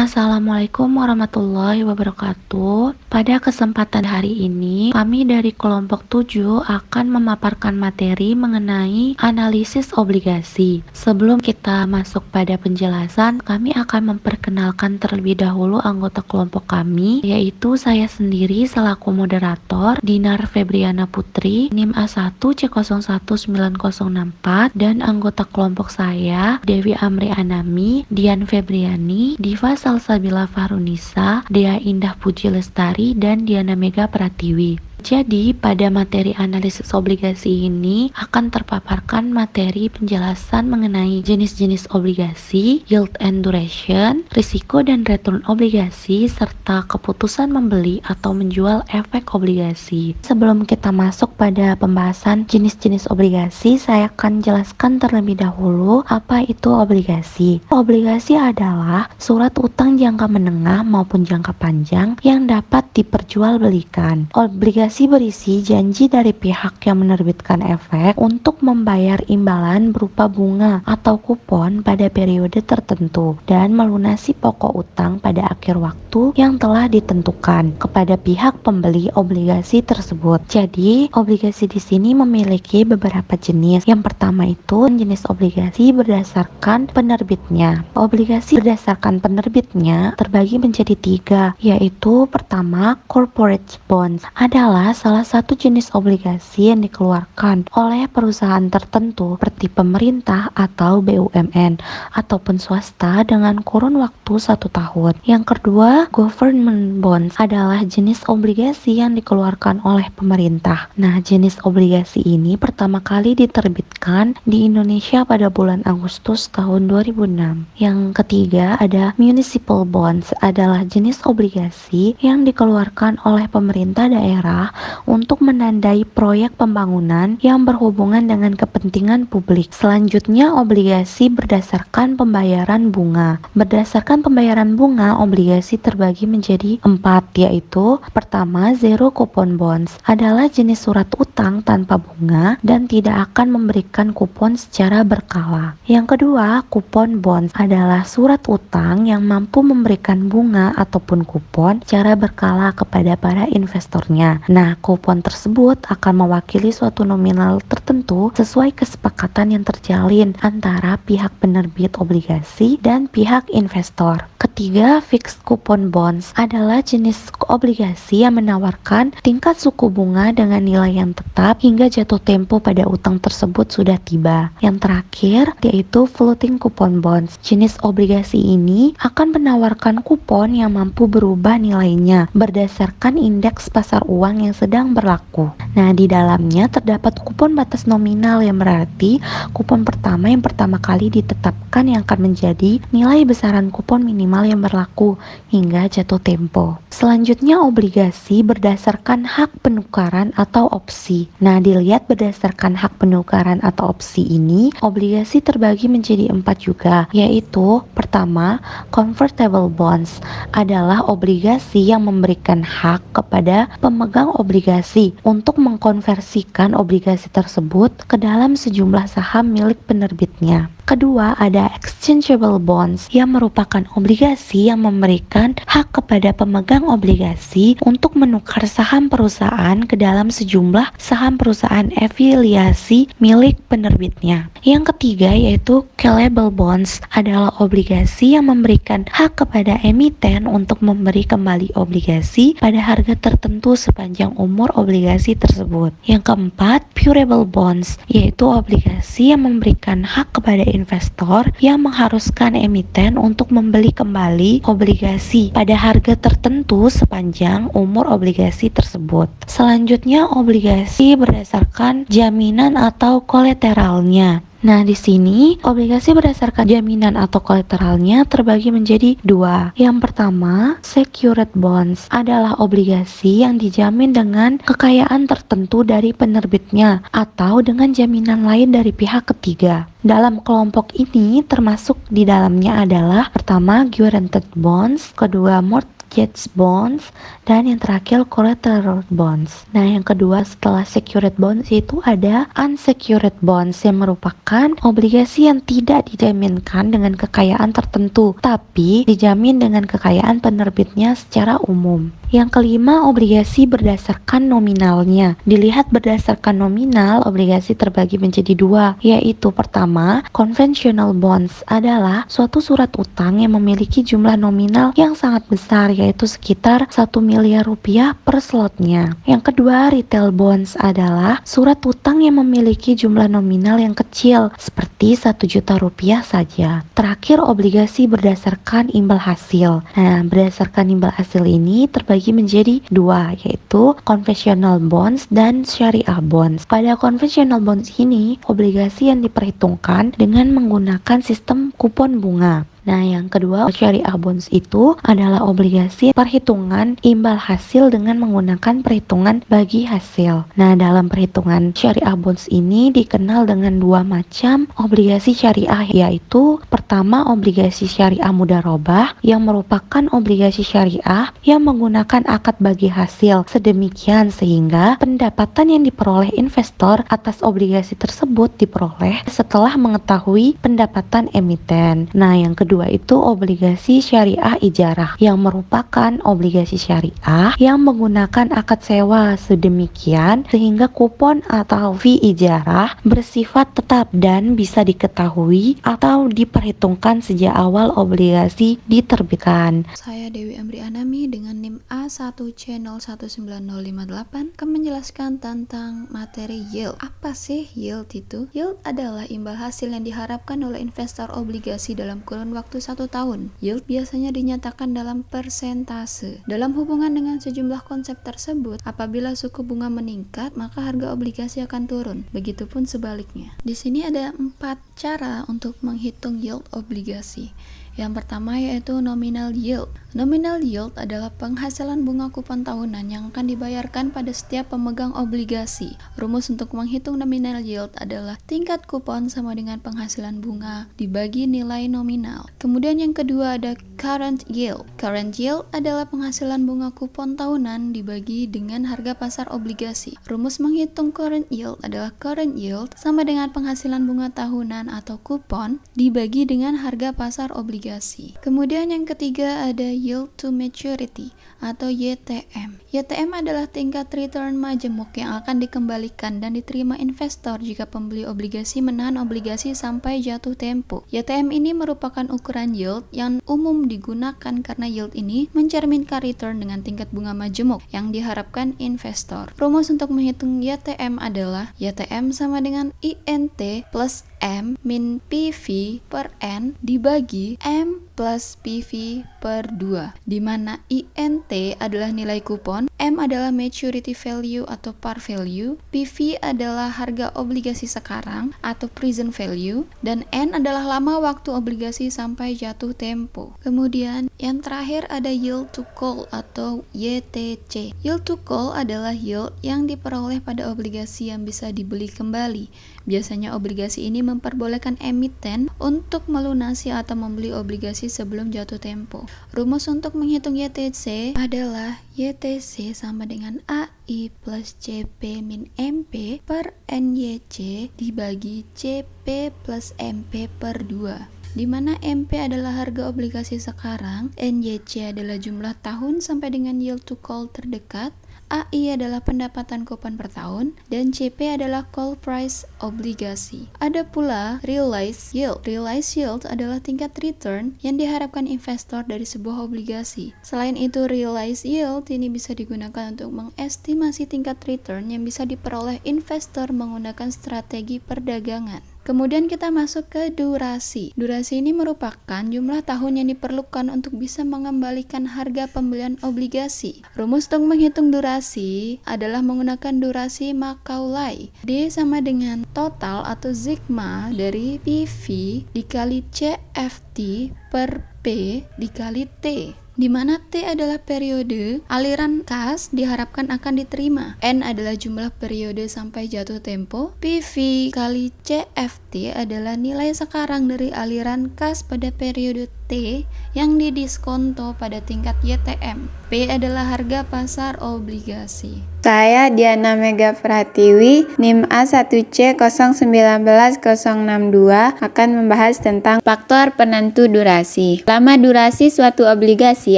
Assalamualaikum warahmatullahi wabarakatuh. Pada kesempatan hari ini, kami dari kelompok 7 akan memaparkan materi mengenai analisis obligasi. Sebelum kita masuk pada penjelasan, kami akan memperkenalkan terlebih dahulu anggota kelompok kami, yaitu saya sendiri selaku moderator, Dinar Febriana Putri, NIM A1 C019064, dan anggota kelompok saya, Dewi Amri Anami, Dian Febriani, Diva Salsabila Farunisa, Dea Indah Puji Lestari, dan Diana Mega Pratiwi. Jadi, pada materi analisis obligasi ini akan terpaparkan materi penjelasan mengenai jenis-jenis obligasi, yield and duration, risiko dan return obligasi, serta keputusan membeli atau menjual efek obligasi. Sebelum kita masuk pada pembahasan jenis-jenis obligasi, saya akan jelaskan terlebih dahulu apa itu obligasi. Obligasi adalah surat utang jangka menengah maupun jangka panjang yang dapat diperjualbelikan. Obligasi berisi janji dari pihak yang menerbitkan efek untuk membayar imbalan berupa bunga atau kupon pada periode tertentu dan melunasi pokok utang pada akhir waktu yang telah ditentukan kepada pihak pembeli obligasi tersebut. Jadi, obligasi di sini memiliki beberapa jenis. Yang pertama itu jenis obligasi berdasarkan penerbitnya. Obligasi berdasarkan penerbitnya terbagi menjadi 3, yaitu pertama, corporate bonds adalah salah satu jenis obligasi yang dikeluarkan oleh perusahaan tertentu seperti pemerintah atau BUMN ataupun swasta dengan kurun waktu 1 tahun. Yang kedua, government bonds adalah jenis obligasi yang dikeluarkan oleh pemerintah. Nah, jenis obligasi ini pertama kali diterbitkan di Indonesia pada bulan Agustus tahun 2006. Yang ketiga, ada municipal bonds adalah jenis obligasi yang dikeluarkan oleh pemerintah daerah untuk menandai proyek pembangunan yang berhubungan dengan kepentingan publik. Selanjutnya, obligasi berdasarkan pembayaran bunga. Berdasarkan pembayaran bunga, obligasi terbagi menjadi 4, yaitu pertama, zero coupon bonds adalah jenis surat utang tanpa bunga dan tidak akan memberikan kupon secara berkala. Yang kedua, coupon bonds adalah surat utang yang mampu memberikan bunga ataupun kupon secara berkala kepada para investornya. Nah, kupon tersebut akan mewakili suatu nominal tertentu sesuai kesepakatan yang terjalin antara pihak penerbit obligasi dan pihak investor. Ketiga, fixed coupon bonds adalah jenis obligasi yang menawarkan tingkat suku bunga dengan nilai yang tetap hingga jatuh tempo pada utang tersebut sudah tiba. Yang terakhir, yaitu floating coupon bonds. Jenis obligasi ini akan menawarkan kupon yang mampu berubah nilainya berdasarkan indeks pasar uang yang sedang berlaku. Nah, di dalamnya terdapat kupon batas nominal yang berarti kupon pertama yang pertama kali ditetapkan yang akan menjadi nilai besaran kupon minimal yang berlaku hingga jatuh tempo. Selanjutnya, obligasi berdasarkan hak penukaran atau opsi. Nah, dilihat berdasarkan hak penukaran atau opsi ini, obligasi terbagi menjadi 4 juga, yaitu pertama, convertible bonds adalah obligasi yang memberikan hak kepada pemegang obligasi untuk mengkonversikan obligasi tersebut ke dalam sejumlah saham milik penerbitnya. Kedua, ada exchangeable bonds yang merupakan obligasi yang memberikan hak kepada pemegang obligasi untuk menukar saham perusahaan ke dalam sejumlah saham perusahaan afiliasi milik penerbitnya. Yang ketiga, yaitu callable bonds adalah obligasi yang memberikan hak kepada emiten untuk memberi kembali obligasi pada harga tertentu sepanjang umur obligasi tersebut. Yang keempat, purable bonds yaitu obligasi yang memberikan hak kepada investor yang mengharuskan emiten untuk membeli kembali obligasi pada harga tertentu sepanjang umur obligasi tersebut. Selanjutnya, obligasi berdasarkan jaminan atau kolateralnya. Nah, di sini obligasi berdasarkan jaminan atau kolateralnya terbagi menjadi 2. Yang pertama, secured bonds adalah obligasi yang dijamin dengan kekayaan tertentu dari penerbitnya atau dengan jaminan lain dari pihak ketiga. Dalam kelompok ini termasuk di dalamnya adalah pertama guaranteed bonds, kedua mortgage bonds, dan yang terakhir collateral bonds. Nah, yang kedua setelah secured bonds itu ada unsecured bonds yang merupakan obligasi yang tidak dijaminkan dengan kekayaan tertentu, tapi dijamin dengan kekayaan penerbitnya secara umum. Yang kelima, obligasi berdasarkan nominalnya. Dilihat berdasarkan nominal, obligasi terbagi menjadi dua, yaitu pertama, conventional bonds adalah suatu surat utang yang memiliki jumlah nominal yang sangat besar, yaitu sekitar 1 miliar rupiah per slotnya. Yang kedua, retail bonds adalah surat utang yang memiliki jumlah nominal yang kecil, seperti 1 juta rupiah saja. Terakhir, obligasi berdasarkan imbal hasil. Nah, berdasarkan imbal hasil ini terbagi menjadi dua, yaitu conventional bonds dan syariah bonds. Pada conventional bonds ini, obligasi yang diperhitungkan dengan menggunakan sistem kupon bunga. Nah, yang kedua, syariah bonds itu adalah obligasi perhitungan imbal hasil dengan menggunakan perhitungan bagi hasil. Nah, dalam perhitungan syariah bonds ini dikenal dengan dua macam obligasi syariah, yaitu pertama, obligasi syariah mudharabah yang merupakan obligasi syariah yang menggunakan akad bagi hasil sedemikian sehingga pendapatan yang diperoleh investor atas obligasi tersebut diperoleh setelah mengetahui pendapatan emiten. Nah, yang kedua itu obligasi syariah ijarah yang merupakan obligasi syariah yang menggunakan akad sewa sedemikian sehingga kupon atau fee ijarah bersifat tetap dan bisa diketahui atau diperhitungkan sejak awal obligasi diterbitkan. Saya Dewi Amri Anami dengan NIM A1C019058 akan menjelaskan tentang materi yield. Apa sih yield itu? Yield adalah imbal hasil yang diharapkan oleh investor obligasi dalam kurun waktu 1 tahun. Yield biasanya dinyatakan dalam persentase. Dalam hubungan dengan sejumlah konsep tersebut, apabila suku bunga meningkat, maka harga obligasi akan turun. Begitupun sebaliknya. Di sini ada 4 cara untuk menghitung yield obligasi. Yang pertama yaitu nominal yield. Nominal yield adalah penghasilan bunga kupon tahunan yang akan dibayarkan pada setiap pemegang obligasi. Rumus untuk menghitung nominal yield adalah tingkat kupon sama dengan penghasilan bunga dibagi nilai nominal. Kemudian yang kedua ada current yield. Current yield adalah penghasilan bunga kupon tahunan dibagi dengan harga pasar obligasi. Rumus menghitung current yield adalah current yield sama dengan penghasilan bunga tahunan atau kupon dibagi dengan harga pasar obligasi. Kemudian yang ketiga ada yield to maturity atau YTM. YTM adalah tingkat return majemuk yang akan dikembalikan dan diterima investor jika pembeli obligasi menahan obligasi sampai jatuh tempo. YTM ini merupakan ukuran yield yang umum digunakan karena yield ini mencerminkan return dengan tingkat bunga majemuk yang diharapkan investor. Rumus untuk menghitung YTM adalah YTM sama dengan INT plus M min PV per N dibagi M plus PV per 2, di mana INT adalah nilai kupon, M adalah maturity value atau par value, PV adalah harga obligasi sekarang atau present value, dan N adalah lama waktu obligasi sampai jatuh tempo. Kemudian yang terakhir ada yield to call atau YTC. Yield to call adalah yield yang diperoleh pada obligasi yang bisa dibeli kembali. Biasanya obligasi ini memperbolehkan emiten untuk melunasi atau membeli obligasi sebelum jatuh tempo. Rumus untuk menghitung YTC adalah YTC sama dengan AI plus CP min MP per NYC dibagi CP plus MP per 2. Di mana MP adalah harga obligasi sekarang, NYC adalah jumlah tahun sampai dengan yield to call terdekat, AI adalah pendapatan kupon per tahun, dan CP adalah call price obligasi. Ada pula realized yield. Realized yield adalah tingkat return yang diharapkan investor dari sebuah obligasi. Selain itu, realized yield ini bisa digunakan untuk mengestimasi tingkat return yang bisa diperoleh investor menggunakan strategi perdagangan. Kemudian kita masuk ke durasi. Durasi ini merupakan jumlah tahun yang diperlukan untuk bisa mengembalikan harga pembelian obligasi. Rumus untuk menghitung durasi adalah menggunakan durasi Macaulay. D sama dengan total atau sigma dari PV dikali CFT per P dikali T. di mana T adalah periode aliran kas diharapkan akan diterima, N adalah jumlah periode sampai jatuh tempo, PV kali CFT adalah nilai sekarang dari aliran kas pada periode T yang didiskonto pada tingkat YTM, P adalah harga pasar obligasi. Saya Diana Mega Pratiwi, NIM A1C019062 akan membahas tentang faktor penentu durasi. Lama durasi suatu obligasi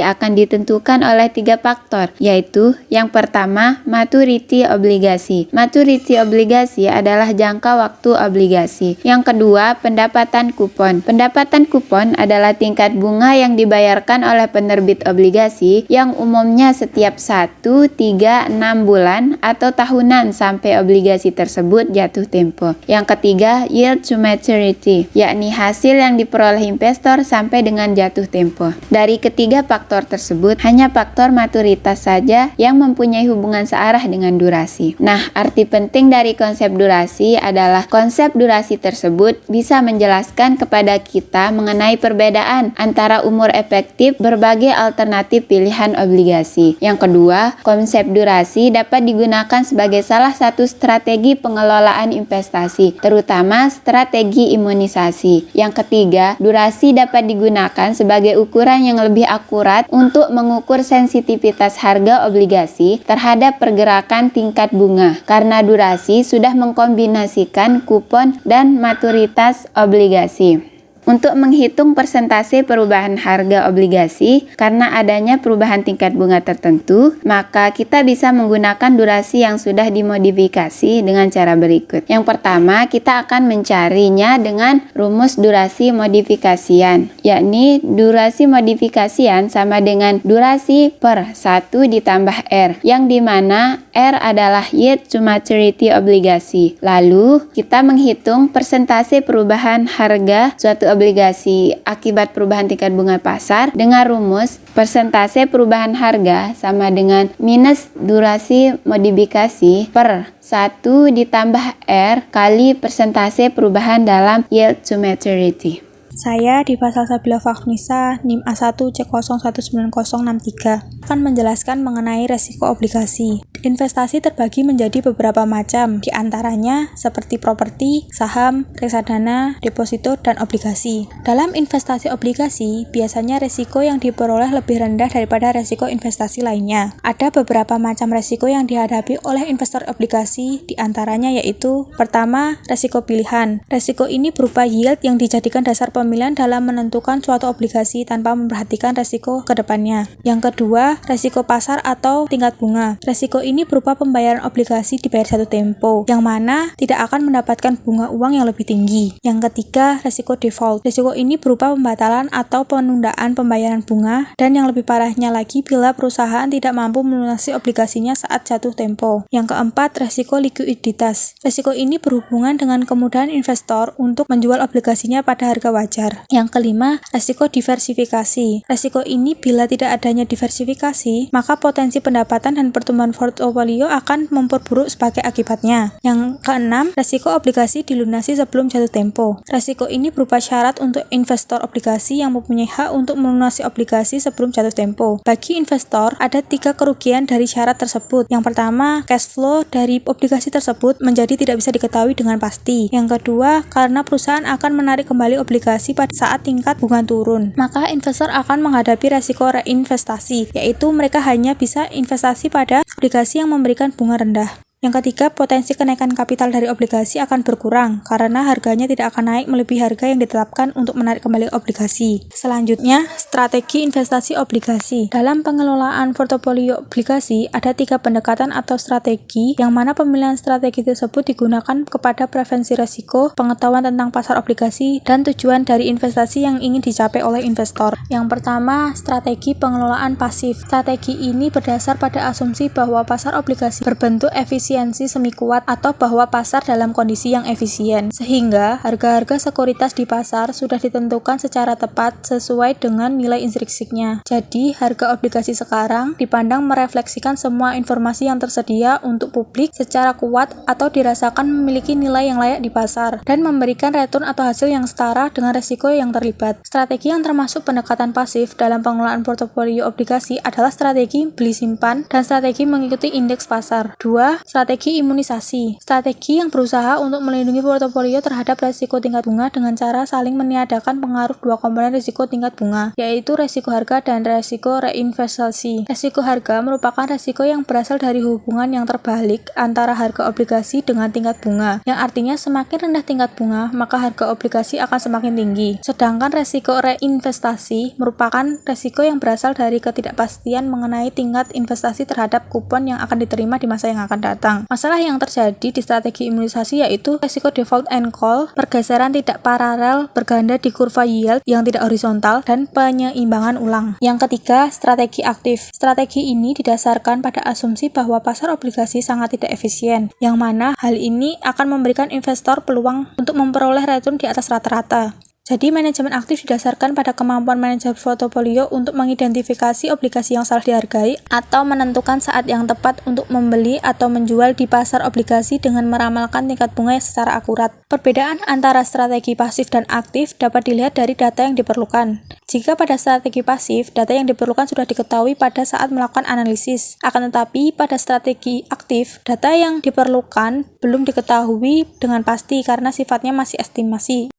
akan ditentukan oleh 3 faktor, yaitu yang pertama, maturity obligasi. Maturity obligasi adalah jangka waktu obligasi. Yang kedua, pendapatan kupon. Pendapatan kupon adalah tingkat bunga yang dibayarkan oleh penerbit obligasi yang umumnya setiap 1, 3, 6 bulan atau tahunan sampai obligasi tersebut jatuh tempo. Yang ketiga, yield to maturity, yakni hasil yang diperoleh investor sampai dengan jatuh tempo. Dari ketiga faktor tersebut, hanya faktor maturitas saja yang mempunyai hubungan searah dengan durasi. Nah, arti penting dari konsep durasi adalah konsep durasi tersebut bisa menjelaskan kepada kita mengenai perbedaan antara umur efektif berbagai alternatif pilihan obligasi. Yang kedua, konsep durasi dapat digunakan sebagai salah satu strategi pengelolaan investasi, terutama strategi imunisasi. Yang ketiga, durasi dapat digunakan sebagai ukuran yang lebih akurat untuk mengukur sensitivitas harga obligasi terhadap pergerakan tingkat bunga, karena durasi sudah mengkombinasikan kupon dan maturitas obligasi. Untuk menghitung persentase perubahan harga obligasi karena adanya perubahan tingkat bunga tertentu, maka kita bisa menggunakan durasi yang sudah dimodifikasi dengan cara berikut. Yang pertama, kita akan mencarinya dengan rumus durasi modifikasian, yakni durasi modifikasian sama dengan durasi per 1 ditambah R, yang dimana R adalah yield to maturity obligasi. Lalu, kita menghitung persentase perubahan harga suatu obligasi akibat perubahan tingkat bunga pasar dengan rumus persentase perubahan harga sama dengan minus durasi modifikasi per 1 ditambah R kali persentase perubahan dalam yield to maturity. Saya di Fasal Sabila Farunisa NIM A1C019063 akan menjelaskan mengenai resiko obligasi. Investasi terbagi menjadi beberapa macam, di antaranya seperti properti, saham, reksadana, deposito, dan obligasi. Dalam investasi obligasi, biasanya resiko yang diperoleh lebih rendah daripada resiko investasi lainnya. Ada beberapa macam resiko yang dihadapi oleh investor obligasi, di antaranya yaitu pertama, resiko pilihan. Resiko ini berupa yield yang dijadikan dasar pemilihan dalam menentukan suatu obligasi tanpa memperhatikan resiko ke depannya. Yang kedua, resiko pasar atau tingkat bunga. Resiko ini berupa pembayaran obligasi dibayar jatuh tempo, yang mana tidak akan mendapatkan bunga uang yang lebih tinggi. Yang ketiga, resiko default. Resiko ini berupa pembatalan atau penundaan pembayaran bunga, dan yang lebih parahnya lagi bila perusahaan tidak mampu melunasi obligasinya saat jatuh tempo. Yang keempat, resiko likuiditas. Resiko ini berhubungan dengan kemudahan investor untuk menjual obligasinya pada harga wajar. Yang kelima, resiko diversifikasi. Resiko ini bila tidak adanya diversifikasi, maka potensi pendapatan dan pertumbuhan portofolio akan memperburuk sebagai akibatnya. Yang keenam, resiko obligasi dilunasi sebelum jatuh tempo. Resiko ini berupa syarat untuk investor obligasi yang mempunyai hak untuk melunasi obligasi sebelum jatuh tempo. Bagi investor, ada 3 kerugian dari syarat tersebut. Yang pertama, cash flow dari obligasi tersebut menjadi tidak bisa diketahui dengan pasti. Yang kedua, karena perusahaan akan menarik kembali obligasi pada saat tingkat bunga turun, maka investor akan menghadapi resiko reinvestasi, yaitu mereka hanya bisa investasi pada obligasi yang memberikan bunga rendah. Yang ketiga, potensi kenaikan kapital dari obligasi akan berkurang karena harganya tidak akan naik melebihi harga yang ditetapkan untuk menarik kembali obligasi. Selanjutnya, strategi investasi obligasi. Dalam pengelolaan portofolio obligasi, ada 3 pendekatan atau strategi, yang mana pemilihan strategi tersebut digunakan kepada prevensi risiko, pengetahuan tentang pasar obligasi, dan tujuan dari investasi yang ingin dicapai oleh investor. Yang pertama, strategi pengelolaan pasif. Strategi ini berdasar pada asumsi bahwa pasar obligasi berbentuk efisien efisiensi semi kuat atau bahwa pasar dalam kondisi yang efisien, sehingga harga-harga sekuritas di pasar sudah ditentukan secara tepat sesuai dengan nilai intrinsiknya. Jadi, harga obligasi sekarang dipandang merefleksikan semua informasi yang tersedia untuk publik secara kuat atau dirasakan memiliki nilai yang layak di pasar dan memberikan return atau hasil yang setara dengan resiko yang terlibat. Strategi yang termasuk pendekatan pasif dalam pengelolaan portofolio obligasi adalah strategi beli simpan dan strategi mengikuti indeks pasar. 2. Strategi imunisasi. Strategi yang berusaha untuk melindungi portofolio terhadap resiko tingkat bunga dengan cara saling meniadakan pengaruh dua komponen risiko tingkat bunga, yaitu resiko harga dan resiko reinvestasi. Resiko harga merupakan resiko yang berasal dari hubungan yang terbalik antara harga obligasi dengan tingkat bunga, yang artinya semakin rendah tingkat bunga, maka harga obligasi akan semakin tinggi. Sedangkan resiko reinvestasi merupakan resiko yang berasal dari ketidakpastian mengenai tingkat investasi terhadap kupon yang akan diterima di masa yang akan datang. Masalah yang terjadi di strategi imunisasi yaitu resiko default and call, pergeseran tidak paralel berganda di kurva yield yang tidak horizontal, dan penyeimbangan ulang. Yang ketiga, strategi aktif. Strategi ini didasarkan pada asumsi bahwa pasar obligasi sangat tidak efisien, yang mana hal ini akan memberikan investor peluang untuk memperoleh return di atas rata-rata. Jadi, manajemen aktif didasarkan pada kemampuan manajer portofolio untuk mengidentifikasi obligasi yang salah dihargai atau menentukan saat yang tepat untuk membeli atau menjual di pasar obligasi dengan meramalkan tingkat bunga secara akurat. Perbedaan antara strategi pasif dan aktif dapat dilihat dari data yang diperlukan. Jika pada strategi pasif, data yang diperlukan sudah diketahui pada saat melakukan analisis. Akan tetapi, pada strategi aktif, data yang diperlukan belum diketahui dengan pasti karena sifatnya masih estimasi.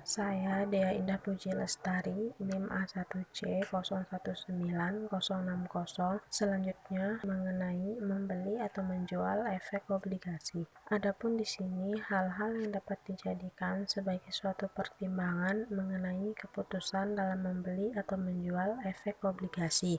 Saya Dea Indah Puji Lestari, NIM A1C019060. Selanjutnya mengenai membeli atau menjual efek obligasi. Adapun di sini hal-hal yang dapat dijadikan sebagai suatu pertimbangan mengenai keputusan dalam membeli atau menjual efek obligasi,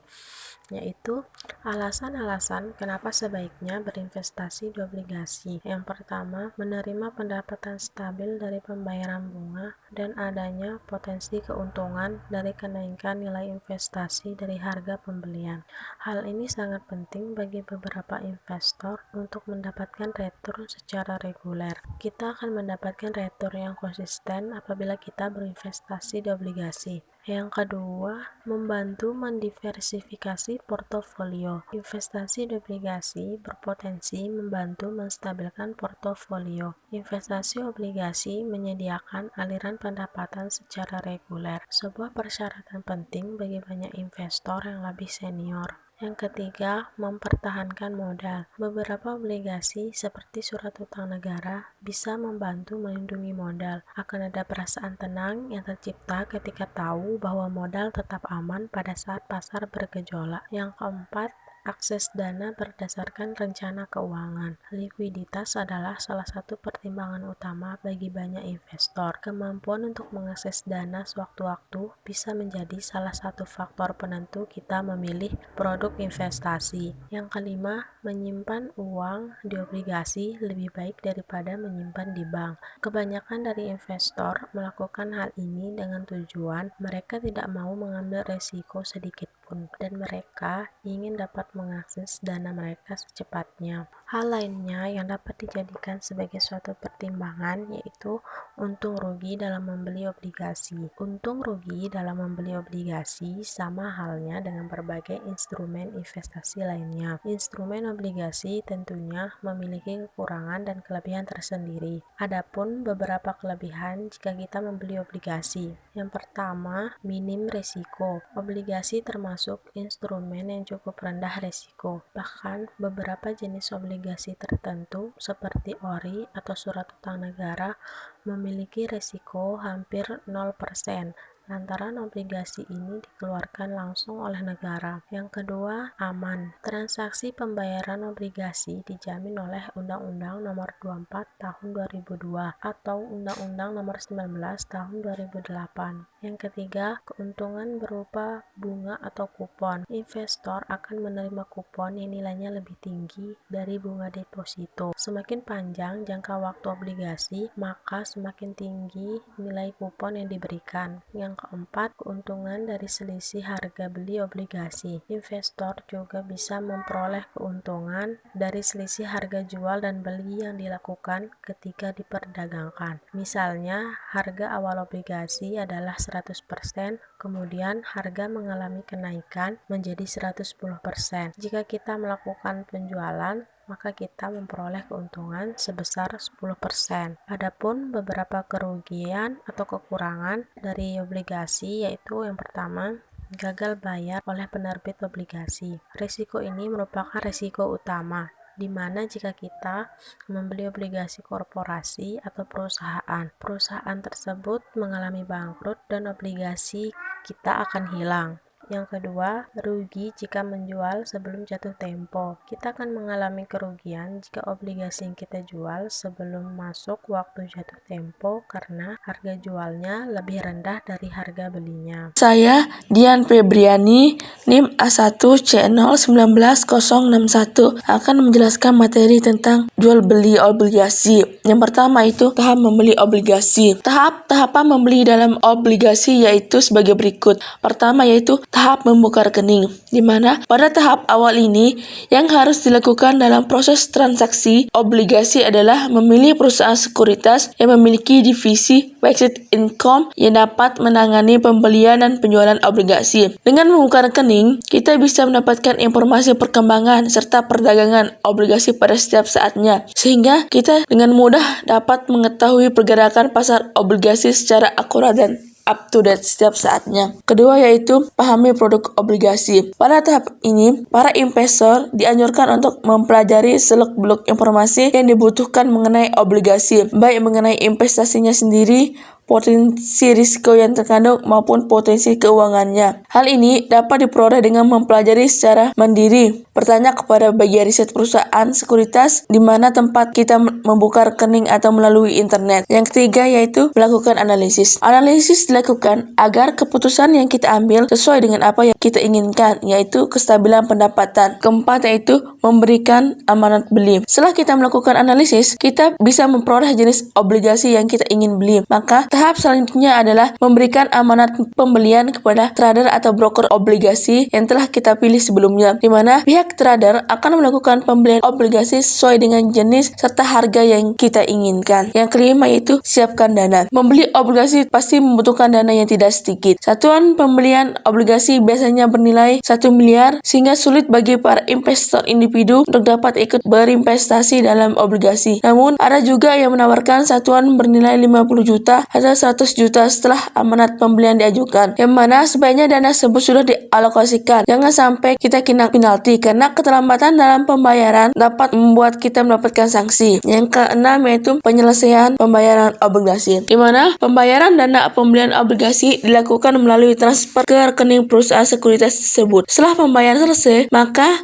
yaitu alasan-alasan kenapa sebaiknya berinvestasi di obligasi. Yang pertama, menerima pendapatan stabil dari pembayaran bunga dan adanya potensi keuntungan dari kenaikan nilai investasi dari harga pembelian. Hal ini sangat penting bagi beberapa investor untuk mendapatkan return secara reguler. Kita akan mendapatkan return yang konsisten apabila kita berinvestasi di obligasi. Yang kedua, membantu mendiversifikasi portofolio. Investasi di obligasi berpotensi membantu menstabilkan portofolio. Investasi obligasi menyediakan aliran pendapatan secara reguler, sebuah persyaratan penting bagi banyak investor yang lebih senior. Yang ketiga, mempertahankan modal. Beberapa obligasi seperti surat utang negara bisa membantu melindungi modal. Akan ada perasaan tenang yang tercipta ketika tahu bahwa modal tetap aman pada saat pasar bergejolak. Yang keempat, akses dana berdasarkan rencana keuangan. Likuiditas adalah salah satu pertimbangan utama bagi banyak investor. Kemampuan untuk mengakses dana sewaktu-waktu bisa menjadi salah satu faktor penentu kita memilih produk investasi. Yang kelima, menyimpan uang di obligasi lebih baik daripada menyimpan di bank. Kebanyakan dari investor melakukan hal ini dengan tujuan mereka tidak mau mengambil resiko sedikit pun dan mereka ingin dapat mengakses dana mereka secepatnya. Hal lainnya yang dapat dijadikan sebagai suatu pertimbangan yaitu untung rugi dalam membeli obligasi. Untung rugi dalam membeli obligasi sama halnya dengan berbagai instrumen investasi lainnya. Instrumen obligasi tentunya memiliki kekurangan dan kelebihan tersendiri. Adapun beberapa kelebihan jika kita membeli obligasi. Yang pertama, minim risiko. Obligasi termasuk instrumen yang cukup rendah risiko. Bahkan beberapa jenis obligasi tertentu seperti ORI atau surat utang negara memiliki risiko hampir 0%. Lantaran obligasi ini dikeluarkan langsung oleh negara. Yang kedua, aman. Transaksi pembayaran obligasi dijamin oleh Undang-Undang Nomor 24 Tahun 2002 atau Undang-Undang Nomor 19 Tahun 2008. Yang ketiga, keuntungan berupa bunga atau kupon. Investor akan menerima kupon yang nilainya lebih tinggi dari bunga deposito. Semakin panjang jangka waktu obligasi, maka semakin tinggi nilai kupon yang diberikan. Yang Yang keempat, keuntungan dari selisih harga beli obligasi. Investor juga bisa memperoleh keuntungan dari selisih harga jual dan beli yang dilakukan ketika diperdagangkan. Misalnya, harga awal obligasi adalah 100%, kemudian harga mengalami kenaikan menjadi 110%. Jika kita melakukan penjualan, maka kita memperoleh keuntungan sebesar 10%. Adapun beberapa kerugian atau kekurangan dari obligasi yaitu yang pertama, gagal bayar oleh penerbit obligasi. Risiko ini merupakan risiko utama, di mana jika kita membeli obligasi korporasi atau perusahaan tersebut mengalami bangkrut dan obligasi kita akan hilang. Yang kedua, rugi jika menjual sebelum jatuh tempo. Kita akan mengalami kerugian jika obligasi yang kita jual sebelum masuk waktu jatuh tempo karena harga jualnya lebih rendah dari harga belinya. Saya Dian Febriani, NIM A1C0191061 akan menjelaskan materi tentang jual beli obligasi. Yang pertama itu tahap membeli obligasi. Tahapan membeli dalam obligasi yaitu sebagai berikut. Pertama yaitu tahap membuka rekening, di mana pada tahap awal ini yang harus dilakukan dalam proses transaksi obligasi adalah memilih perusahaan sekuritas yang memiliki divisi fixed income yang dapat menangani pembelian dan penjualan obligasi. Dengan membuka rekening, kita bisa mendapatkan informasi perkembangan serta perdagangan obligasi pada setiap saatnya, sehingga kita dengan mudah dapat mengetahui pergerakan pasar obligasi secara akurat dan up to date setiap saatnya. Kedua yaitu pahami produk obligasi. Pada tahap ini, para investor dianjurkan untuk mempelajari seluk-beluk informasi yang dibutuhkan mengenai obligasi, baik mengenai investasinya sendiri, potensi risiko yang terkandung maupun potensi keuangannya. Hal ini dapat diperoleh dengan mempelajari secara mandiri, bertanya kepada bagian riset perusahaan sekuritas di mana tempat kita membuka rekening atau melalui internet. Yang ketiga yaitu melakukan analisis. Analisis dilakukan agar keputusan yang kita ambil sesuai dengan apa yang kita inginkan, yaitu kestabilan pendapatan. Keempat yaitu memberikan amanat beli. Setelah kita melakukan analisis, kita bisa memperoleh jenis obligasi yang kita ingin beli. Maka tahap selanjutnya adalah memberikan amanat pembelian kepada trader atau broker obligasi yang telah kita pilih sebelumnya, di mana pihak trader akan melakukan pembelian obligasi sesuai dengan jenis serta harga yang kita inginkan. Yang kelima yaitu siapkan dana. Membeli obligasi pasti membutuhkan dana yang tidak sedikit. Satuan pembelian obligasi biasanya bernilai 1 miliar sehingga sulit bagi para investor individu untuk dapat ikut berinvestasi dalam obligasi. Namun ada juga yang menawarkan satuan bernilai 50 juta atau 100 juta setelah amanat pembelian diajukan, yang mana sebaiknya dana tersebut sudah dialokasikan. Jangan sampai kita kena penalti karena keterlambatan dalam pembayaran dapat membuat kita mendapatkan sanksi. Yang keenam yaitu penyelesaian pembayaran obligasi, di mana pembayaran dana pembelian obligasi dilakukan melalui transfer ke rekening perusahaan sekuritas tersebut. Setelah pembayaran selesai, maka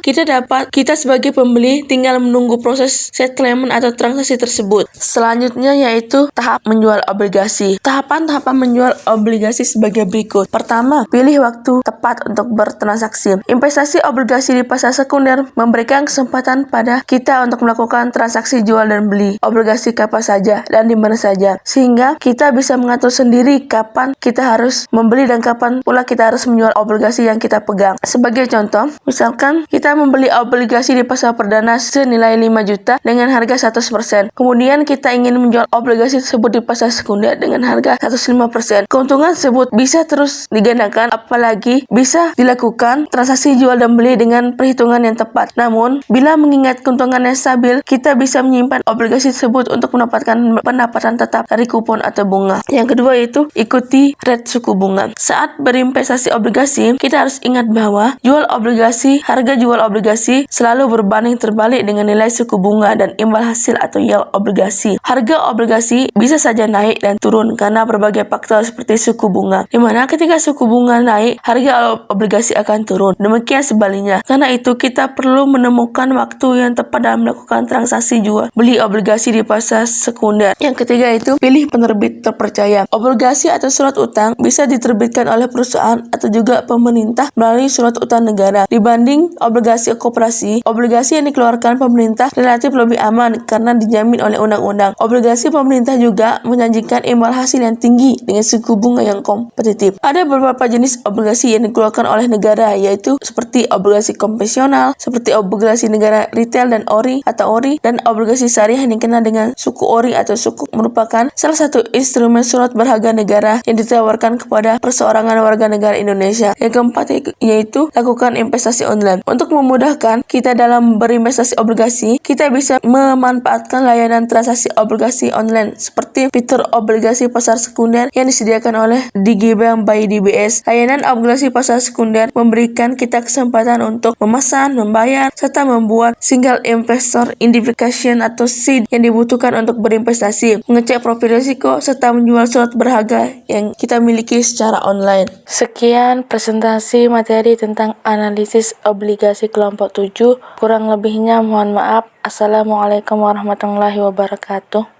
kita sebagai pembeli tinggal menunggu proses settlement atau transaksi tersebut. Selanjutnya yaitu tahap menjual obligasi. Tahapan-tahapan menjual obligasi sebagai berikut. Pertama, pilih waktu tepat untuk bertransaksi. Investasi obligasi di pasar sekunder memberikan kesempatan pada kita untuk melakukan transaksi jual dan beli obligasi kapan saja dan di mana saja, sehingga kita bisa mengatur sendiri kapan kita harus membeli dan kapan pula kita harus menjual obligasi yang kita pegang. Sebagai contoh, misalkan kita membeli obligasi di pasar perdana senilai 5 juta dengan harga 100%. Kemudian kita ingin menjual obligasi tersebut di pasar sekunder dengan harga 105%. Keuntungan tersebut bisa terus digandakan apalagi bisa dilakukan transaksi jual dan beli dengan perhitungan yang tepat. Namun, bila mengingat keuntungan yang stabil, kita bisa menyimpan obligasi tersebut untuk mendapatkan pendapatan tetap dari kupon atau bunga. Yang kedua yaitu ikuti rate suku bunga. Saat berinvestasi obligasi, kita harus ingat bahwa harga jual obligasi selalu berbanding terbalik dengan nilai suku bunga dan imbal hasil atau yield obligasi. Harga obligasi bisa saja naik dan turun karena berbagai faktor seperti suku bunga, di mana ketika suku bunga naik, harga obligasi akan turun. Demikian sebaliknya. Karena itu kita perlu menemukan waktu yang tepat dalam melakukan transaksi jual beli obligasi di pasar sekunder. Yang ketiga itu pilih penerbit terpercaya. Obligasi atau surat utang bisa diterbitkan oleh perusahaan atau juga pemerintah melalui surat utang negara. Dibanding obligasi koperasi, obligasi yang dikeluarkan pemerintah relatif lebih aman karena dijamin oleh undang-undang. Obligasi pemerintah juga menjanjikan imbal hasil yang tinggi dengan suku bunga yang kompetitif. Ada beberapa jenis obligasi yang dikeluarkan oleh negara, yaitu seperti obligasi konvensional, seperti obligasi negara retail dan ORI atau ORI, dan obligasi syariah yang dikenal dengan suku ORI atau suku merupakan salah satu instrumen surat berharga negara yang ditawarkan kepada perseorangan warga negara Indonesia. Yang keempat yaitu lakukan investasi online. Untuk memudahkan kita dalam berinvestasi obligasi, kita bisa memanfaatkan layanan transaksi obligasi online seperti fitur obligasi pasar sekunder yang disediakan oleh Digibank by DBS. Layanan obligasi pasar sekunder memberikan kita kesempatan untuk memesan, membayar, serta membuat single investor identification atau SID yang dibutuhkan untuk berinvestasi, mengecek profil risiko, serta menjual surat berharga yang kita miliki secara online. Sekian presentasi materi tentang analisis obligasi kelompok 7. Kurang lebihnya mohon maaf. Assalamualaikum warahmatullahi wabarakatuh.